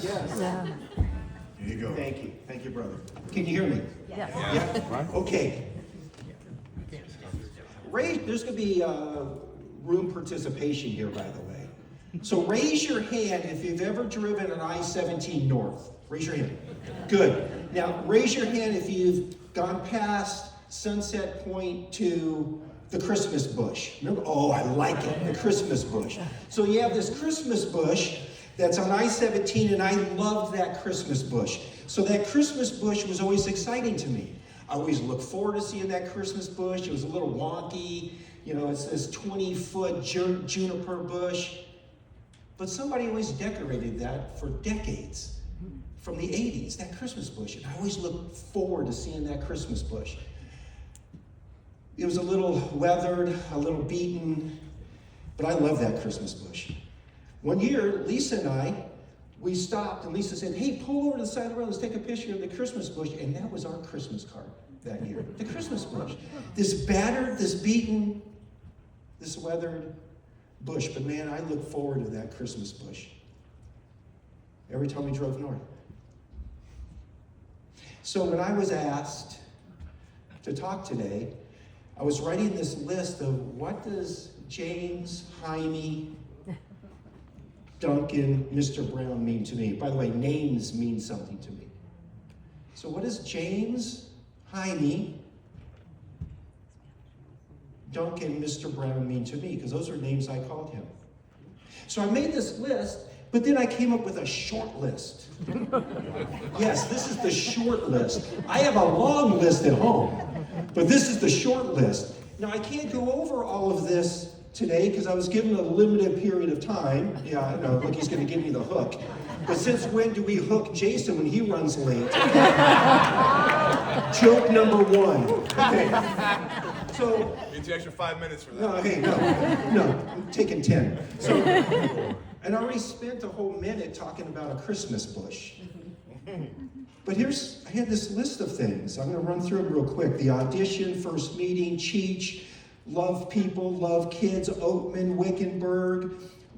Yes. Yeah. Here you go. Thank you. Thank you, brother. Can you hear me? Yes. Yeah? Okay. There's going to be room participation here, by the way. So raise your hand if you've ever driven an I-17 north. Raise your hand. Good. Now, raise your hand if you've gone past Sunset Point to the Christmas bush. Remember? Oh, I like it, the Christmas bush. So you have this Christmas bush that's on I-17, and I loved that Christmas bush. So that Christmas bush was always exciting to me. I always looked forward to seeing that Christmas bush. It was a little wonky. You know, it's this 20-foot juniper bush. But somebody always decorated that for decades, from the 80s, that Christmas bush. And I always looked forward to seeing that Christmas bush. It was a little weathered, a little beaten, but I love that Christmas bush. One year, Lisa and I, we stopped, and Lisa said, hey, pull over to the side of the road, let's take a picture of the Christmas bush. And that was our Christmas card that year, the Christmas bush. This battered, this beaten, this weathered bush. But man, I look forward to that Christmas bush every time we drove north. So when I was asked to talk today, I was writing this list of what does James, Jaime, Duncan, Mr. Brown mean to me. By the way, names mean something to me. So what does James, Jaime, Duncan, Mr. Brown mean to me? Because those are names I called him. So I made this list, but then I came up with a short list. Yes, this is the short list. I have a long list at home, but this is the short list. Now, I can't go over all of this today because I was given a limited period of time. Yeah, I know, look, he's going to give me the hook. But since when do we hook Jason when he runs late? Joke number one. Okay. So, It's the extra 5 minutes for that. no, hey, no, I'm taking 10. So, and I already spent a whole minute talking about a Christmas bush. But I had this list of things. I'm going to run through it real quick. The audition, first meeting, Cheech, love people, love kids, Oatman, Wickenburg,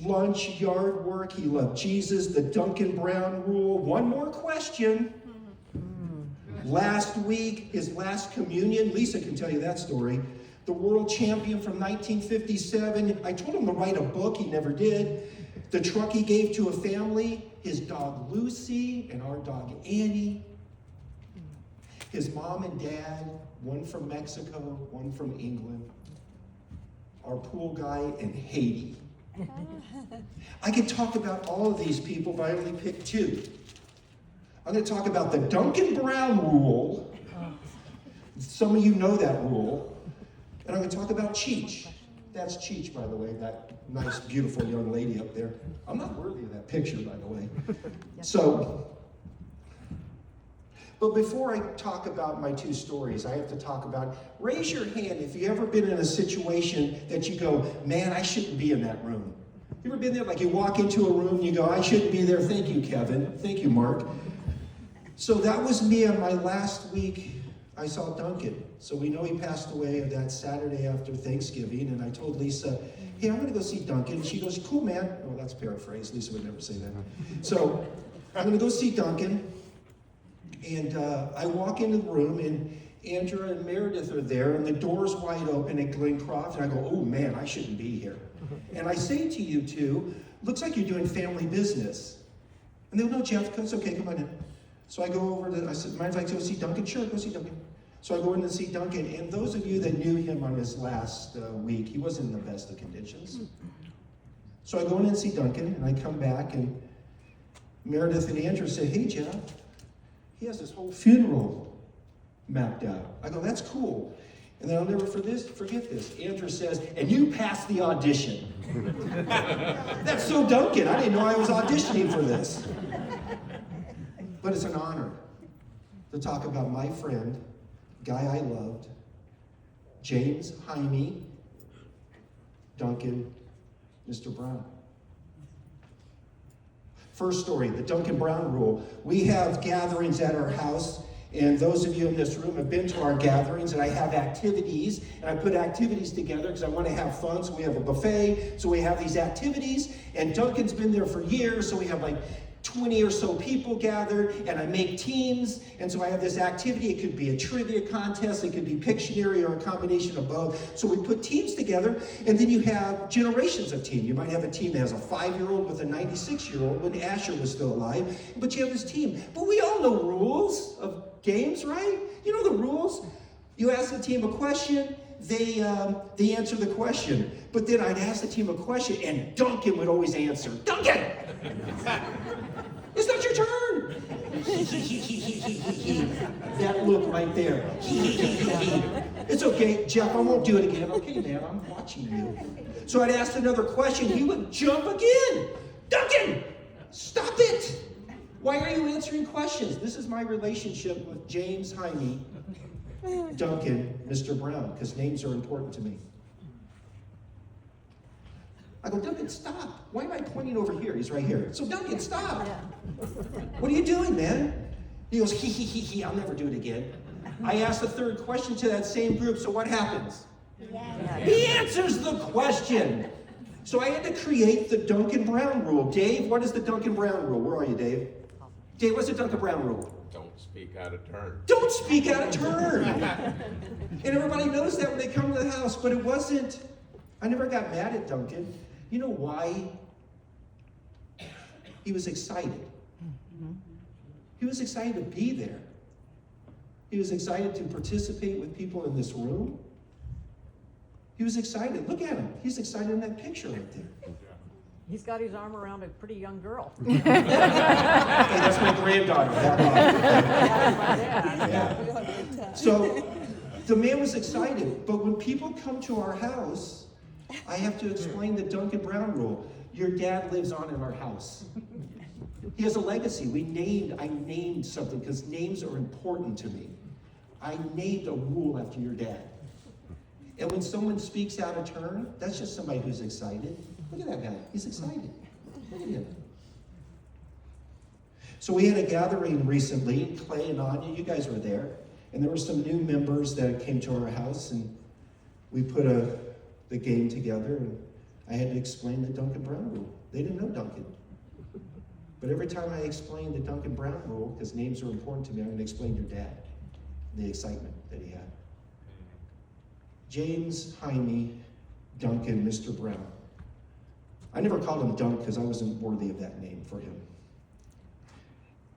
lunch, yard work. He loved Jesus, the Duncan Brown rule. One more question. Last week, his last communion. Lisa can tell you that story. The world champion from 1957. I told him to write a book. He never did. The truck he gave to a family. His dog Lucy and our dog Annie. His mom and dad, one from Mexico, one from England. Our pool guy in Haiti. I could talk about all of these people, but I only picked two. I'm going to talk about the Duncan Brown rule. Some of you know that rule. And I'm going to talk about Cheech. That's Cheech, by the way, that nice, beautiful young lady up there. I'm not worthy of that picture, by the way. So, but before I talk about my two stories, I have to talk about, raise your hand if you've ever been in a situation that you go, man, I shouldn't be in that room. You ever been there, like you walk into a room and you go, I shouldn't be there. Thank you, Kevin. Thank you, Mark. So that was me on my last week. I saw Duncan. So we know he passed away that Saturday after Thanksgiving. And I told Lisa, hey, I'm going to go see Duncan. And she goes, cool, man. Oh, that's paraphrased. Lisa would never say that. So I'm going to go see Duncan. And I walk into the room, and Andrea and Meredith are there, and the door's wide open at Glencroft. And I go, oh, man, I shouldn't be here. And I say to you two, looks like you're doing family business. And they go, no, Jeff, it's okay, come on in. So I go over to, I said, mind if I go see Duncan? Sure, go see Duncan. So I go in to see Duncan, and those of you that knew him on his last week, he wasn't in the best of conditions. So I go in and see Duncan, and I come back, and Meredith and Andrew say, hey, Jeff, he has this whole funeral mapped out. I go, that's cool. And then I'll never forget this. Andrew says, and you passed the audition. That's so Duncan. I didn't know I was auditioning for this. But it's an honor to talk about my friend, guy I loved, James, Jaime, Duncan, Mr. Brown. First story, the Duncan Brown rule. We have gatherings at our house, and those of you in this room have been to our gatherings, and I have activities, and I put activities together because I want to have fun, so we have a buffet, so we have these activities, and Duncan's been there for years, so we have like 20 or so people gathered, and I make teams, and so I have this activity. It could be a trivia contest, it could be Pictionary, or a combination of both. So we put teams together, and then you have generations of team. You might have a team that has a 5-year-old with a 96-year-old when Asher was still alive, but you have this team. But we all know rules of games, right? You know the rules. You ask the team a question, they answer the question. But then I'd ask the team a question, and Duncan would always answer. Duncan! It's not your turn! That look right there. It's okay, Jeff, I won't do it again. Okay, man, I'm watching you. So I'd ask another question, he would jump again. Duncan! Stop it! Why are you answering questions? This is my relationship with James, Jaime, Duncan, Mr. Brown, because names are important to me. I go, Duncan, stop. Why am I pointing over here? He's right here. So Duncan, stop. What are you doing, man? He goes, he, I'll never do it again. I asked the third question to that same group, so what happens? He answers the question. So I had to create the Duncan Brown rule. Dave, what is the Duncan Brown rule? Where are you, Dave? Dave, what's the Duncan Brown rule? Don't speak out of turn. Don't speak out of turn. And everybody knows that when they come to the house, but it wasn't, I never got mad at Duncan. You know why? He was excited. He was excited to be there. He was excited to participate with people in this room. He was excited. Look at him. He's excited in that picture right there. He's got his arm around a pretty young girl. Hey, that's my granddaughter. Yeah. So the man was excited, but when people come to our house, I have to explain the Duncan Brown rule. Your dad lives on in our house. He has a legacy. I named something because names are important to me. I named a rule after your dad. And when someone speaks out of turn, that's just somebody who's excited. Look at that guy. He's excited. Look at him. So we had a gathering recently, Clay and Anya, you guys were there. And there were some new members that came to our house, and we put the game together, and I had to explain the Duncan Brown rule. They didn't know Duncan. But every time I explain the Duncan Brown rule, because names are important to me, I'm going to explain your dad, the excitement that he had. James, Jaime, Duncan, Mr. Brown. I never called him Dunk because I wasn't worthy of that name for him.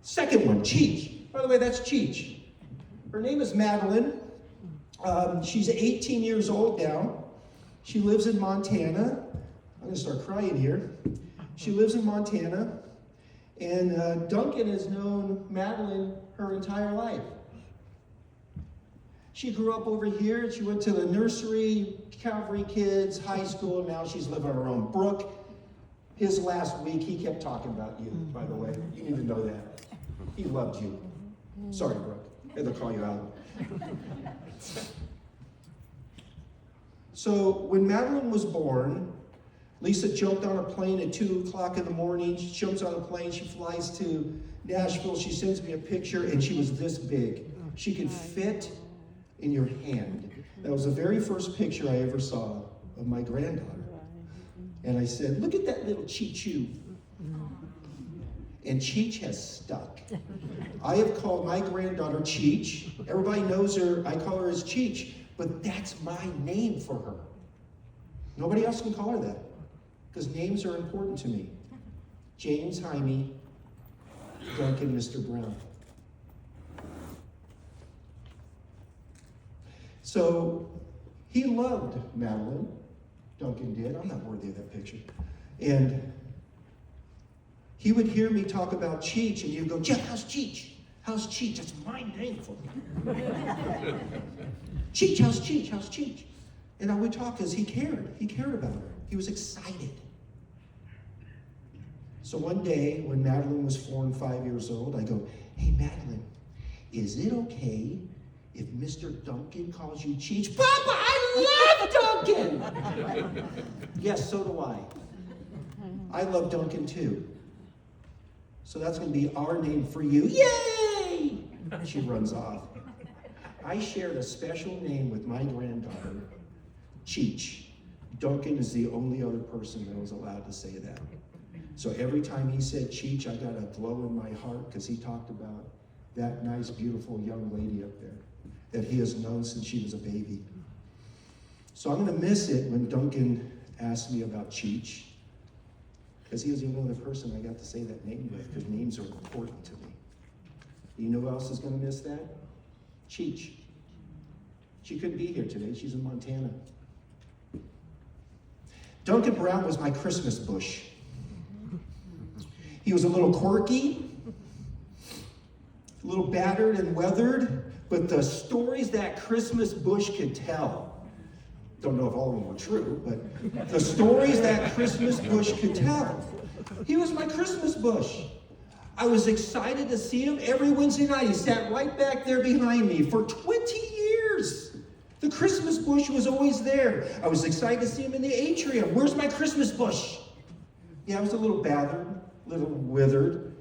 Second one, Cheech. By the way, that's Cheech. Her name is Madeline. She's 18 years old now. She lives in Montana. I'm going to start crying here. She lives in Montana. And Duncan has known Madeline her entire life. She grew up over here. She went to the nursery, Calvary Kids, high school, and now she's living on her own. Brooke, his last week, he kept talking about you, by the way. You need to know that. He loved you. Sorry, Brooke. I had to call you out. So when Madeline was born, Lisa jumped on a plane at 2 o'clock in the morning. She jumps on a plane. She flies to Nashville. She sends me a picture, and she was this big. She could fit in your hand. That was the very first picture I ever saw of my granddaughter. And I said, look at that little Cheech-Choo. And Cheech has stuck. I have called my granddaughter Cheech. Everybody knows her. I call her as Cheech. But that's my name for her. Nobody else can call her that. Because names are important to me. James, Jaime, Duncan, Mr. Brown. So he loved Madeline. Duncan did. I'm not worthy of that picture. And he would hear me talk about Cheech, and he'd go, Jeff, how's Cheech? How's Cheech? That's my name for him. Cheech, how's Cheech? How's Cheech? And I would talk because he cared. He cared about her. He was excited. So one day, when Madeline was 4 and 5 years old, I go, hey, Madeline, is it okay if Mr. Duncan calls you Cheech? Papa, I love Duncan! Yes, so do I. I love Duncan too. So that's going to be our name for you. Yay! She runs off. I shared a special name with my granddaughter, Cheech. Duncan is the only other person that was allowed to say that. So every time he said Cheech, I got a glow in my heart because he talked about that nice, beautiful young lady up there that he has known since she was a baby. So I'm going to miss it when Duncan asked me about Cheech, because he was the only other person I got to say that name with, because names are important to me. You know who else is going to miss that? Cheech. She couldn't be here today. She's in Montana. Duncan Brown was my Christmas bush. He was a little quirky, a little battered and weathered, but the stories that Christmas bush could tell, don't know if all of them were true, but the stories that Christmas bush could tell. He was my Christmas bush. I was excited to see him every Wednesday night. He sat right back there behind me for 20 years. The Christmas bush was always there. I was excited to see him in the atrium. Where's my Christmas bush? Yeah, I was a little battered, a little withered,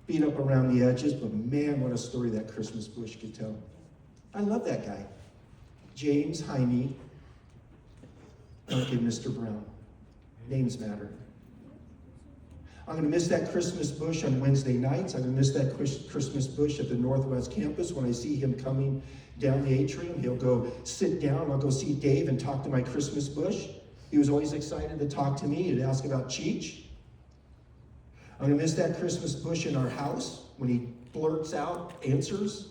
beat up around the edges, but man, what a story that Christmas bush could tell. I love that guy. James, Jaime, Duncan, Mr. Brown. Names matter. I'm going to miss that Christmas bush on Wednesday nights. I'm going to miss that Christmas bush at the Northwest Campus. When I see him coming down the atrium, he'll go sit down. I'll go see Dave and talk to my Christmas bush. He was always excited to talk to me and ask about Cheech. I'm going to miss that Christmas bush in our house when he blurts out answers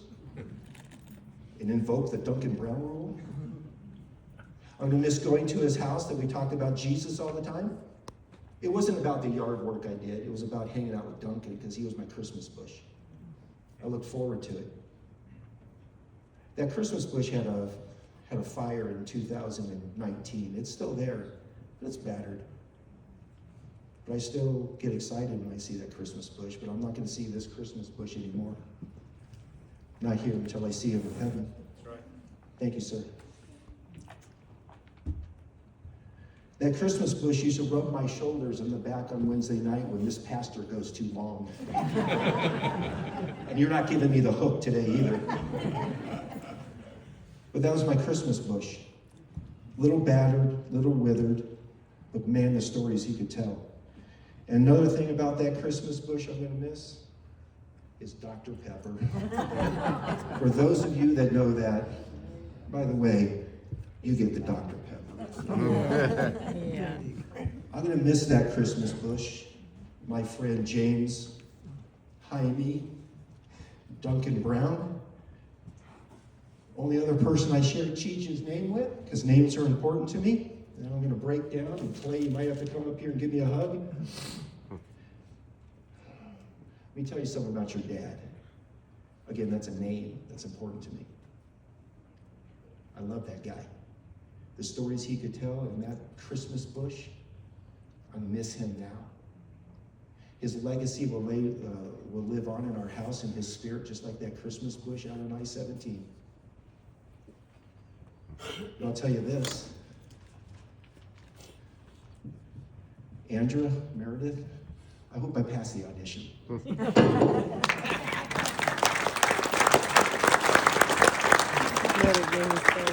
and invoke the Duncan Brown rule. I'm going to miss going to his house that we talked about Jesus all the time. It wasn't about the yard work I did. It was about hanging out with Duncan because he was my Christmas bush. I look forward to it. That Christmas bush had a fire in 2019. It's still there, but it's battered. But I still get excited when I see that Christmas bush, but I'm not going to see this Christmas bush anymore. Not here until I see him in heaven. That's right. Thank you, sir. That Christmas bush used to rub my shoulders in the back on Wednesday night when this pastor goes too long. And you're not giving me the hook today either. But that was my Christmas bush. Little battered, little withered, but man, the stories he could tell. And another thing about that Christmas bush I'm going to miss is Dr. Pepper. For those of you that know that, by the way, you get the Dr. Pepper. Yeah. I'm going to miss that Christmas bush. My friend James, Jaime, Duncan Brown. Only other person I share Cheech's name with, because names are important to me. And I'm going to break down, and Clay, you might have to come up here and give me a hug. Let me tell you something about your dad. Again, that's a name that's important to me. I love that guy. The stories he could tell in that Christmas bush, I miss him now. His legacy will live on in our house in his spirit, just like that Christmas bush out on I-17. But I'll tell you this. Andrea, Meredith, I hope I pass the audition. What a game,